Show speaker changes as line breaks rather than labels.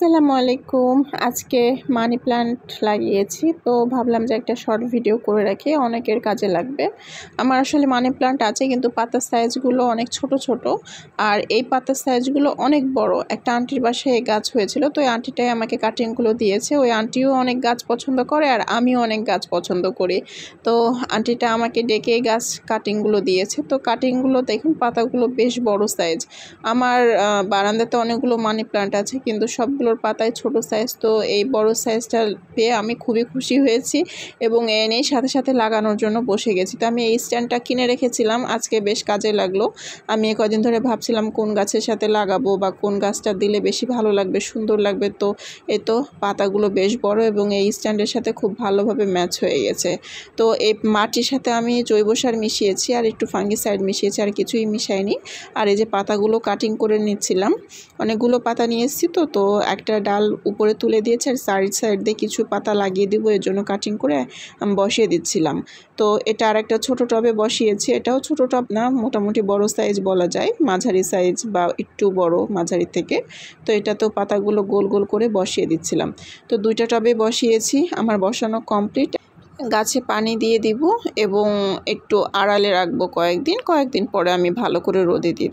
আসসালামু আলাইকুম। আজকে মানি প্ল্যান্ট লাগিয়েছি, তো ভাবলাম যে একটা শর্ট ভিডিও করে রাখি, অনেকের কাজে লাগবে। আমার আসলে মানি প্ল্যান্ট আছে, কিন্তু পাতার সাইজগুলো অনেক ছোট ছোট, আর এই পাতার সাইজগুলো অনেক বড়। একটা আন্টির বাসায় এই গাছ হয়েছিল, তো ওই আন্টিটাই আমাকে কাটিংগুলো দিয়েছে। ওই আন্টিও অনেক গাছ পছন্দ করে আর আমিও অনেক গাছ পছন্দ করি, তো আন্টিটা আমাকে ডেকে এই গাছ কাটিংগুলো দিয়েছে। তো কাটিংগুলো দেখুন, পাতাগুলো বেশ বড় সাইজ। আমার বারান্দাতে অনেকগুলো মানি প্ল্যান্ট আছে, কিন্তু সবগুলোর পাতায় ছোট সাইজ। তো এই বড় সাইজটা পেয়ে আমি খুবই খুশি হয়েছি এবং এনেই সাথে সাথে লাগানোর জন্য বসে গেছি। তো আমি এই স্ট্যান্ডটা কিনে রেখেছিলাম, আজকে বেশ কাজে লাগলো। আমি কদিন ধরে ভাবছিলাম কোন গাছের সাথে লাগাবো বা কোন গাছটা দিলে বেশি ভালো লাগবে, সুন্দর লাগবে। তো এই তো পাতাগুলো বেশ বড় এবং এই স্ট্যান্ডের সাথে খুব ভালোভাবে ম্যাচ হয়ে গেছে। তো এই মাটির সাথে আমি জৈব সার মিশিয়েছি আর একটু ফাঙ্গিসাইড মিশিয়েছি, আর কিছুই মিশাইনি। আর এই যে পাতাগুলো কাটিং করে নিচ্ছিলাম, অনেকগুলো পাতা নিয়ে এসেছি, তো একটা ডাল উপরে তুলে দিয়েছে আর সাইড দিয়ে কিছু পাতা লাগিয়ে দিব, এর জন্য কাটিং করে আমি বসিয়ে দিচ্ছিলাম। তো এটা আর একটা ছোটো টবে বসিয়েছি, এটাও ছোটো টব না, মোটামুটি বড় সাইজ বলা যায়, মাঝারি সাইজ বা একটু বড় মাঝারি থেকে। তো এটা তো পাতাগুলো গোল গোল করে বসিয়ে দিচ্ছিলাম। তো দুইটা টবে বসিয়েছি, আমার বসানো কমপ্লিট। গাছে পানি দিয়ে দিব এবং একটু আড়ালে রাখবো কয়েকদিন পরে আমি ভালো করে রোদে দিয়ে